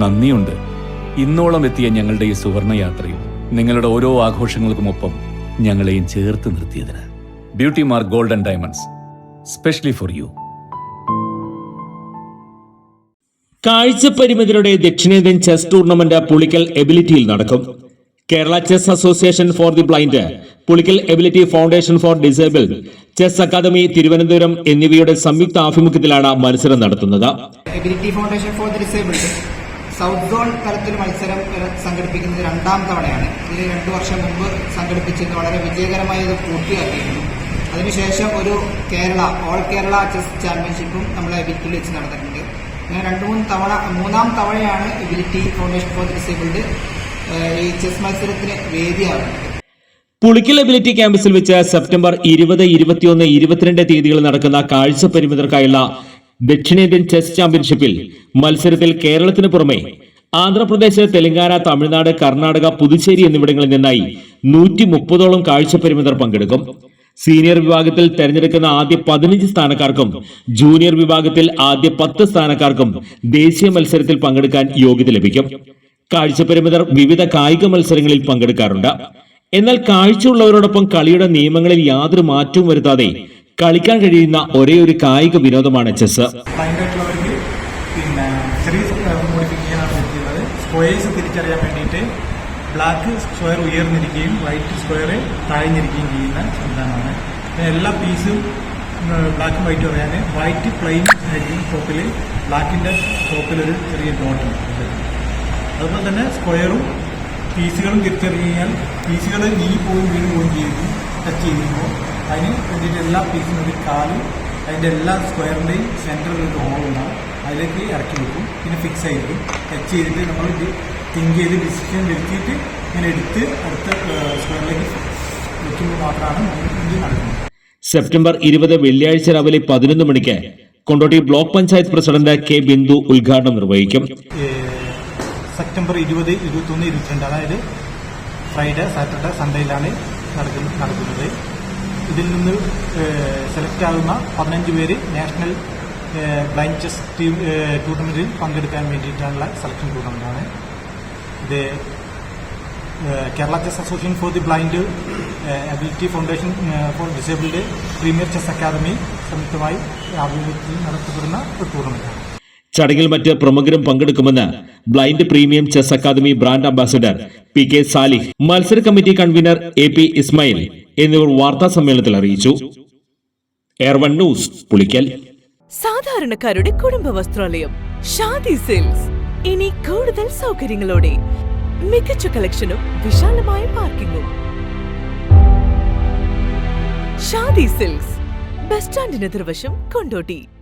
നന്ദിയുണ്ട്. ഇന്നോളം എത്തിയ ഞങ്ങളുടെ ഈ സുവർണയാത്രയിൽ നിങ്ങളുടെ ഓരോ ആഘോഷങ്ങൾക്കുമൊപ്പം ഞങ്ങളെയും ചേർത്ത് നിർത്തിയതിന്. Beauty Mark Gold and Diamonds, specially for you. കാഴ്ചപരിമിതരുടെ ദക്ഷിണേന്ത്യൻ ചെസ് ടൂർണമെന്റ് പുളിക്കൽ എബിലിറ്റിയിൽ നടക്കും. Kerala chess association for the Blind, Pulikkal Ability foundation for Disabled, Chess Academy Thiruvananthapuram എന്നിവയുടെ സംയുക്ത ആഭിമുഖ്യത്തിലാണ് മത്സരം നടത്തുന്നത്. Ability foundation for the Disabled south zone തലത്തിൽ മത്സരം സംഘടിപ്പിക്കുന്നത് 2ാം തവണയാണ്. ഇതിൽ 2 വർഷം മുമ്പ് സംഘടിപ്പിച്ചത് വളരെ വിജയകരമായി ഇത് പൂർത്തിയാക്കിയിരുന്നു. അതിനുശേഷം ഒരു ഓൾ കേരള ചെസ് ചാമ്പ്യൻഷിപ്പും നമ്മളെ എബിലിറ്റിയിൽ വെച്ച് നടന്നിട്ടുണ്ട്. അങ്ങനെ 2-3 തവണ 3ാം തവണയാണ് ability foundation for the disabled ഈ ചെസ് മത്സരത്തിന് വേദിയാകുന്നത്. പുളിക്കൽ എബിലിറ്റി ക്യാമ്പസിൽ വെച്ച് സെപ്റ്റംബർ 20, 21, 22 തീയതികളിൽ നടക്കുന്ന കാഴ്ചപരിമിതർക്കായുള്ള ദക്ഷിണേന്ത്യൻ ചെസ് ചാമ്പ്യൻഷിപ്പിൽ മത്സരത്തിൽ കേരളത്തിന് പുറമെ ആന്ധ്രാപ്രദേശ്, തെലങ്കാന, തമിഴ്നാട്, കർണാടക, പുതുച്ചേരി എന്നിവിടങ്ങളിൽ നിന്നായി 130ഓളം കാഴ്ചപരിമിതർ പങ്കെടുക്കും. സീനിയർ വിഭാഗത്തിൽ തെരഞ്ഞെടുക്കുന്ന ആദ്യ 15 സ്ഥാനക്കാർക്കും ജൂനിയർ വിഭാഗത്തിൽ ആദ്യ 10 സ്ഥാനക്കാർക്കും ദേശീയ മത്സരത്തിൽ പങ്കെടുക്കാൻ യോഗ്യത ലഭിക്കും. കാഴ്ചപരിമിതർ വിവിധ കായിക മത്സരങ്ങളിൽ പങ്കെടുക്കാറുണ്ട്. എന്നാൽ കാഴ്ചയുള്ളവരോടൊപ്പം കളിയുടെ നിയമങ്ങളിൽ യാതൊരു മാറ്റവും വരുത്താതെ കളിക്കാൻ കഴിയുന്ന ഒരേ ഒരു കായിക വിനോദമാണ് ചെസ്. സ്ക്വയേഴ്സ് തിരിച്ചറിയാൻ വേണ്ടിയിട്ട് ബ്ലാക്ക് സ്ക്വയർ ഉയർന്നിരിക്കുകയും വൈറ്റ് സ്ക്വയർ താഴ്ന്നിരിക്കുകയും ചെയ്യുന്ന സംവിധാനമാണ്. എല്ലാ പീസും ബ്ലാക്കും വൈറ്റും അറിയാൻ വൈറ്റ് പ്ലെയിൻ ആയിരിക്കും ടോപ്പിൽ, ബ്ലാക്കിൻ്റെ ടോപ്പിലൊരു ചെറിയ ഡോട്ട് ഉണ്ട്. അതുപോലെ തന്നെ സ്ക്വയറും പീസുകളും തിരിച്ചറിഞ്ഞാൽ പീസുകൾ നീങ്ങിപ്പോയും വീണുപോയും ചെയ്യുന്നു. ടച്ച് ചെയ്യുമ്പോൾ അതിന് വേണ്ടിയിട്ട് എല്ലാ പീസിനും ഒരു കാലും അതിൻ്റെ എല്ലാ സ്ക്വയറിൻ്റെയും സെൻറ്ററിൽ ഒരു ഹോളുണ്ടാവും. അതിലേക്ക് ഇറക്കി വെക്കും. പിന്നെ ഫിക്സ് ആയിരിക്കും. ടച്ച് ചെയ്തിട്ട് നമ്മൾ തിങ്ക് ചെയ്ത് ഡിസിഷൻ വരുത്തിയിട്ട് ഇങ്ങനെ എടുത്ത് അടുത്ത സ്ക്വയറിലേക്ക് വെക്കുമ്പോൾ മാത്രമാണ് ഇത് നടക്കുന്നത്. സെപ്റ്റംബർ 20 വെള്ളിയാഴ്ച രാവിലെ 11 മണിക്ക് Kondotty block panchayat president K Bindu ഉദ്ഘാടനം നിർവഹിക്കും. സെപ്റ്റംബർ 20, 21, 22 അതായത് ഫ്രൈഡേ, സാറ്റർഡേ, സൺഡേയിലാണ് നടക്കുന്നത്. ഇതിൽ നിന്ന് സെലക്ട് ആകുന്ന 15 പേര് നാഷണൽ ബ്ലൈൻഡ് ചെസ് ടൂർണമെന്റിൽ പങ്കെടുക്കാൻ വേണ്ടിയിട്ടുള്ള സെലക്ഷൻ ടൂർണമെന്റാണ് ഇത്. Kerala chess association for the blind, ability foundation for disabled, premier chess academy സംയുക്തമായി ആഭിമുഖ്യത്തിൽ നടത്തപ്പെടുന്ന ഒരു ടൂർണമെന്റാണ്. ചടങ്ങിൽ മറ്റ് പ്രമുഖരും പങ്കെടുക്കുമെന്ന് blind premium chess academy brand ambassador PK Salih, മത്സര കമ്മിറ്റി കൺവീനർ AP ഇസ്മായിൽ എന്നിവർ വാർത്താ സമ്മേളനത്തിൽ അറിയിച്ചു. Air one news, Pulikkal. സാധാരണക്കാരുടെ കുടുംബ വസ്ത്രാലയം ഷാദി സിൽക്സ് ഇനി കൂടുതൽ സൗകര്യങ്ങളോടെ മികച്ച കളക്ഷനും വിശാലമായ പാർക്കിംഗും. ഷാദി സിൽക്സ്, ബസ് സ്റ്റാൻഡിന് എതിർവശം, കൊണ്ടോട്ടി.